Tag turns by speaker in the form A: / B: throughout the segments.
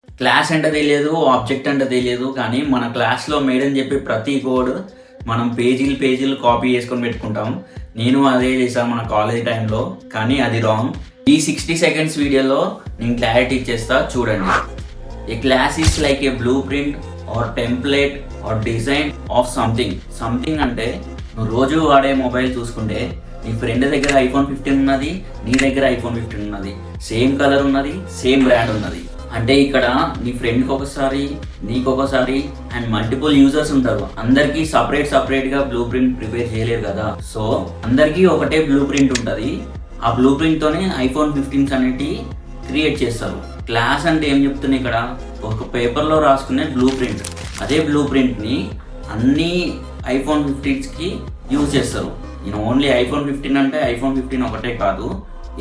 A: Class అంటే తెలియదు, object అంటే తెలియదు. కానీ మన క్లాస్‌లో మేడం చెప్పే ప్రతి కోడ్ మనం పేజీలు, పేజీలు కాపీ చేసుకొని పెట్టుకుంటాం. నేను అదే చేశాను మన కాలేజ్ టైంలో. కానీ అది రాంగ్. ఈ 60 సెకండ్స్ వీడియోలో నేను క్లారిటీ ఇచ్చేస్తా చూడండి. A class is like a blue print or template or design of something. Something అంటే నువ్వు రోజు వాడే మొబైల్ చూసుకుంటే నీ ఫ్రెండ్ దగ్గర ఐఫోన్ 15 ఉన్నది, నీ దగ్గర ఐఫోన్ 15 ఉన్నది. సేమ్ కలర్ ఉన్నది, సేమ్ బ్రాండ్ ఉన్నది. అంటే ఇక్కడ నీ ఫ్రెండ్కి ఒకసారి, నీకు ఒకసారి అండ్ మల్టిపుల్ యూజర్స్ ఉంటారు. అందరికీ సపరేట్గా బ్లూ ప్రింట్ ప్రిపేర్ చేయలేరు కదా. సో అందరికీ ఒకటే బ్లూ ప్రింట్ ఉంటుంది. ఆ బ్లూ ప్రింట్తోనే ఐఫోన్ 15s అనేటివి క్రియేట్ చేస్తారు. క్లాస్ అంటే ఏం చెప్తున్నా ఇక్కడ, ఒక పేపర్లో రాసుకునే బ్లూ ప్రింట్. అదే బ్లూ ప్రింట్ని అన్ని ఐఫోన్ 15స్కి యూజ్ చేస్తారు. నేను ఓన్లీ ఐఫోన్ 15 అంటే ఐఫోన్ 15 ఒకటే కాదు,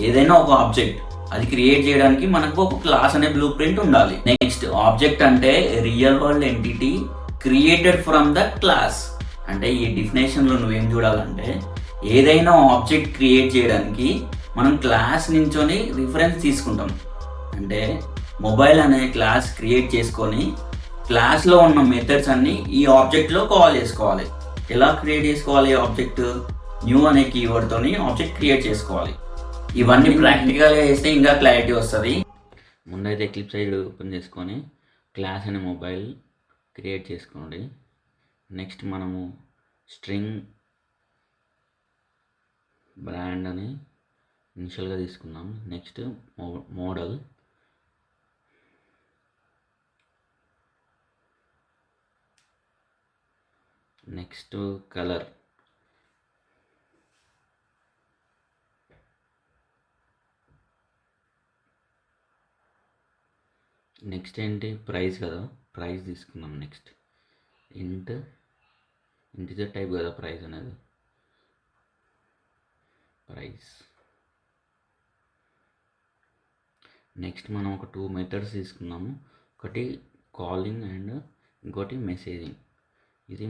A: ఏదైనా ఒక ఆబ్జెక్ట్ అది క్రియేట్ చేయడానికి మనకు ఒక క్లాస్ అనే బ్లూ ప్రింట్ ఉండాలి. నెక్స్ట్ ఆబ్జెక్ట్ అంటే real world entity created from the class. అంటే ఈ డెఫినేషన్లో నువ్వేం చూడాలంటే, ఏదైనా ఆబ్జెక్ట్ క్రియేట్ చేయడానికి మనం క్లాస్ నుంచొని రిఫరెన్స్ తీసుకుంటాం. అంటే మొబైల్ అనే క్లాస్ క్రియేట్ చేసుకొని క్లాస్లో ఉన్న మెథడ్స్ అన్ని ఈ ఆబ్జెక్ట్లో కాల్ చేసుకోవాలి. ఎలా క్రియేట్ చేసుకోవాలి ఆబ్జెక్ట్? న్యూ అనే కీవర్డ్తోని ఆబ్జెక్ట్ క్రియేట్ చేసుకోవాలి. ఇవన్నీ ప్రాక్టికల్గా చేస్తే ఇంకా క్లారిటీ వస్తుంది. ముందైతే ఎక్లిప్స్ సైడ్ ఓపెన్ చేసుకొని క్లాస్ అనే మొబైల్ క్రియేట్ చేసుకోండి. నెక్స్ట్ మనము స్ట్రింగ్ బ్రాండ్ అని ఇనిషియల్గా తీసుకుందాం. Next model, next colour, next ఏంటి ప్రైస్ కదా, ప్రైస్ తీసుకుందాం. నెక్స్ట్ ఇంటిజర్ టైప్ కదా ప్రైస్ అనేది, ప్రైస్. నెక్స్ట్ మనం ఒక 2 మెథడ్స్ తీసుకున్నాము. ఒకటి కాలింగ్ అండ్ ఇంకోటి మెసేజింగ్. ఇది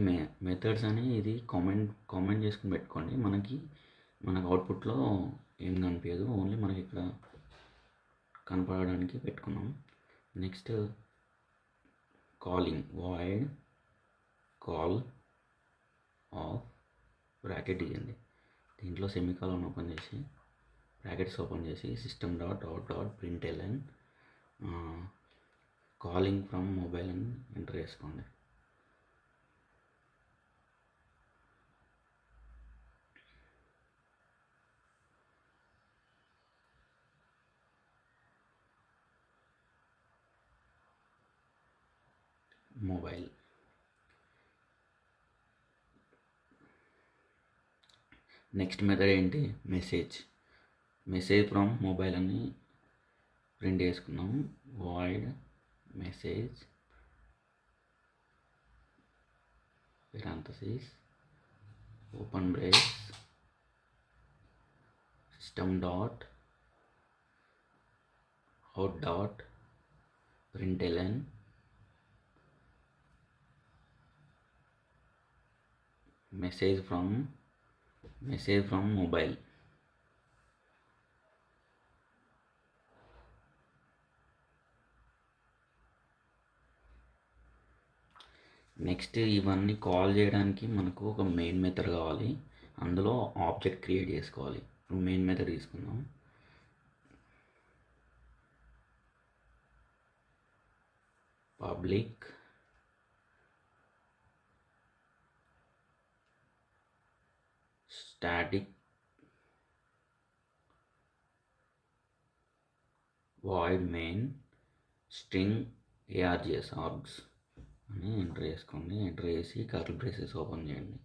A: మెథడ్స్ అని ఇది కామెంట్ చేసుకుని పెట్టుకోండి. మనకు అవుట్పుట్లో ఏం కనిపించదు, ఓన్లీ మనకి ఇక్కడ కనపడడానికి పెట్టుకున్నాం. Next calling, void call of bracket ఇవ్వండి. దీంట్లో సెమికాలన్ ఓపెన్ చేసి బ్రాకెట్స్ ఓపెన్ చేసి system dot out dot println calling from mobile అని ఎంటర్ చేసుకోండి. మొబైల్. నెక్స్ట్ మెథడ్ ఏంటి, మెసేజ్ ఫ్రమ్ మొబైల్ అని ప్రింట్ చేసుకున్నాం. Void message parenthesis open brace system dot out dot println message from mobile. Next ఇవన్నీ call చేయడానికి మనకు ఒక main method కావాలి. అందులో ఆబ్జెక్ట్ క్రియేట్ చేసుకోవాలి. ఇప్పుడు మెయిన్ మెథడ్ తీసుకుందాం. Public static void main string args args అని ఎంటర్ చేసుకోండి. ఎంటర్ చేసి కర్ల్ బ్రేసెస్ ఓపెన్ చేయండి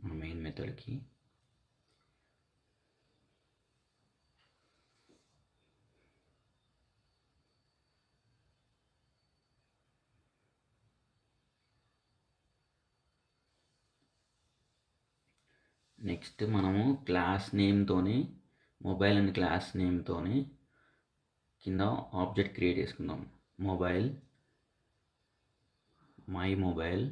A: మన మెయిన్ మెథడ్కి. నెక్స్ట్ మనము క్లాస్ నేమ్తోని మొబైల్ అండ్ క్లాస్ నేమ్తోని కింద ఆబ్జెక్ట్ క్రియేట్ చేసుకుందాం. Mobile, my mobile,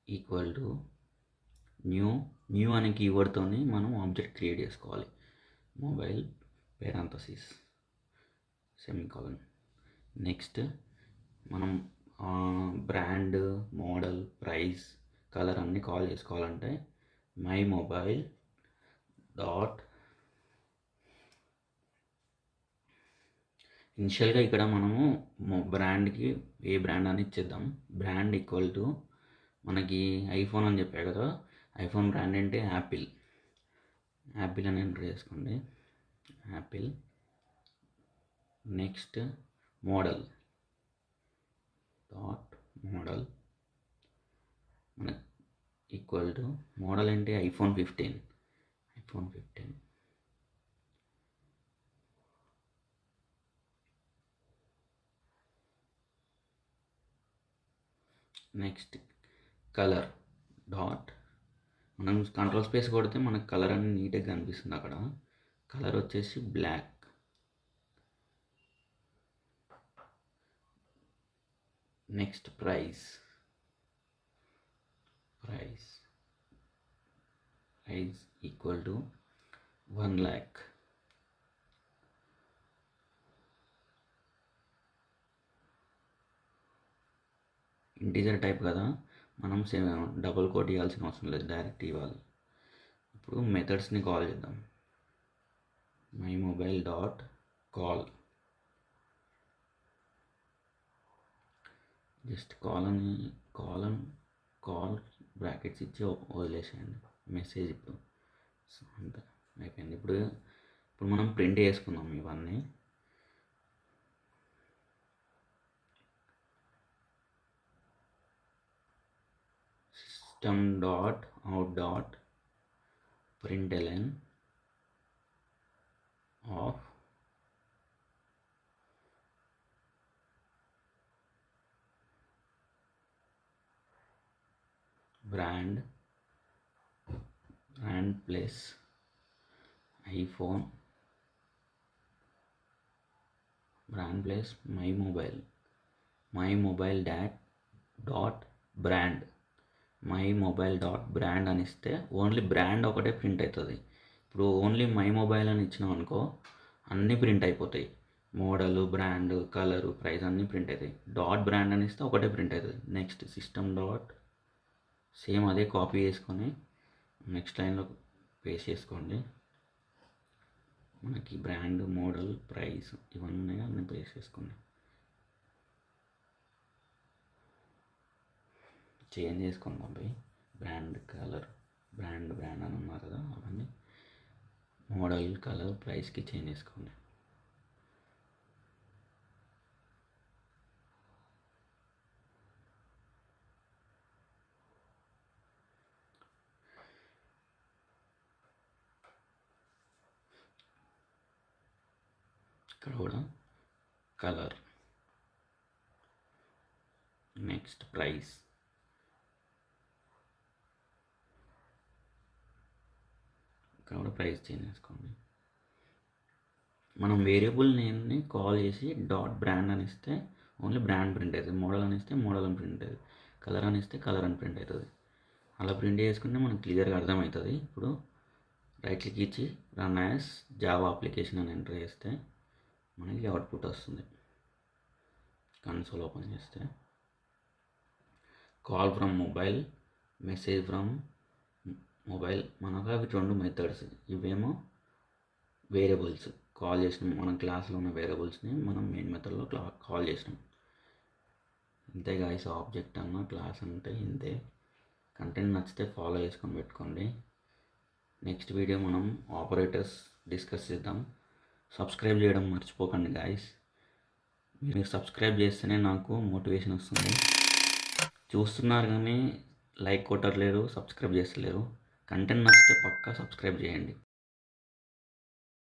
A: equal to new new అనే కీవర్డ్తోని మనం ఆబ్జెక్ట్ క్రియేట్ చేసుకోవాలి. Mobile parenthesis semicolon. నెక్స్ట్ మనం బ్రాండ్, మోడల్, ప్రైస్, కలర్ అన్నీ కాల్ చేసుకోవాలంటే మై మొబైల్ డాట్ ఇనిషియల్గా ఇక్కడ మనము బ్రాండ్కి ఏ బ్రాండ్ అని ఇచ్చేద్దాం. బ్రాండ్ ఈక్వల్ టు మనకి ఐఫోన్ అని చెప్పా కదా, ఐఫోన్ బ్రాండ్ అంటే యాపిల్. యాపిల్ అని ఎంటర్ చేసుకోండి. Apple. Next model dot model మన ఈక్వల్ టు మోడల్ అంటే ఐఫోన్ 15. నెక్స్ట్ కలర్ డాట్ మనం కంట్రోల్ స్పేస్ కొడితే మనకు కలర్ అని నీట్గా కనిపిస్తుంది. అక్కడ కలర్ వచ్చేసి black. Next price equal to 1 lakh. Integer type కదా, మనం డబుల్ కోట్ ఇవ్వాల్సిన అవసరం లేదు, డైరెక్ట్ ఇవ్వాలి. ఇప్పుడు మెథడ్స్ని కాల్ చేద్దాం. My mobile dot call. Just call brackets ఇచ్చి వదిలేసేయండి మెసేజ్. ఇప్పుడు అంతా అయిపోయింది. ఇప్పుడు మనం ప్రింట్ చేసుకుందాం ఇవన్నీ. System dot out dot println of brand plus iPhone, brand plus my mobile dot brand. My mobile dot brand అని ఇస్తే ఓన్లీ బ్రాండ్ ఒకటే ప్రింట్ అవుతుంది. ఇప్పుడు ఓన్లీ మై మొబైల్ అని ఇచ్చినాం అనుకో, అన్నీ ప్రింట్ అయిపోతాయి. మోడల్, బ్రాండ్, కలరు, ప్రైస్ అన్నీ ప్రింట్ అవుతాయి. డాట్ బ్రాండ్ అని ఇస్తే ఒకటే ప్రింట్ అవుతుంది. నెక్స్ట్ సిస్టమ్ డాట్ సేమ్ అదే కాపీ చేసుకొని నెక్స్ట్ లైన్లో పేస్ట్ చేసుకోండి. మనకి బ్రాండ్, మోడల్, ప్రైస్ ఇవన్నీ అన్నీ పేస్ట్ చేసుకోండి. చేంజ్ చేసుకుందాం పోయి. బ్రాండ్, కలర్, బ్రాండ్ అని ఉన్నారు కదా, అవన్నీ మోడల్, కలర్, ప్రైస్కి చేంజ్ చేసుకోండి. ఇక్కడ కూడా కలర్. Next price. ఇక్కడ కూడా ప్రైస్ చేంజ్ చేసుకోండి. మనం వేరియబుల్ నేమ్ని కాల్ చేసి డాట్ బ్రాండ్ అని ఇస్తే ఓన్లీ బ్రాండ్ ప్రింట్ అవుతుంది. మోడల్ అని ఇస్తే మోడల్ అని ప్రింట్ అవుతుంది. కలర్ అని ఇస్తే కలర్ అని ప్రింట్ అవుతుంది. అలా ప్రింట్ చేసుకుంటే మనకు క్లియర్గా అర్థమవుతుంది. ఇప్పుడు రైట్ క్లిక్ ఇచ్చి రన్ యాజ్ జావా అప్లికేషన్ అని ఎంటర్ చేస్తే మనకి అవుట్పుట్ వస్తుంది. కన్సోల్ ఓపెన్ చేస్తే call from mobile, message from mobile. మనకు అవి 2 మెథడ్స్. ఇవేమో వేరియబుల్స్ కాల్ చేసినాం. మన క్లాస్లో ఉన్న వేరియబుల్స్ని మనం మెయిన్ మెథడ్లో కాల్ చేసినాం. ఇంతే గాయ్స్. ఆబ్జెక్ట్ అన్న క్లాస్ అంటే ఇంతే. కంటెంట్ నచ్చితే ఫాలో చేసుకొని పెట్టుకోండి. నెక్స్ట్ వీడియో మనం ఆపరేటర్స్ డిస్కస్ చేద్దాం. సబ్స్క్రైబ్ చేయడం మర్చిపోకండి గాయ్స్. మీరు సబ్స్క్రైబ్ చేస్తేనే నాకు మోటివేషన్ వస్తుంది. చూస్తున్నారు కానీ లైక్ కొట్టట్లేరు, సబ్స్క్రైబ్ చేస్తలేరు. కంటెంట్ నచ్చితే పక్కా సబ్స్క్రైబ్ చేయండి.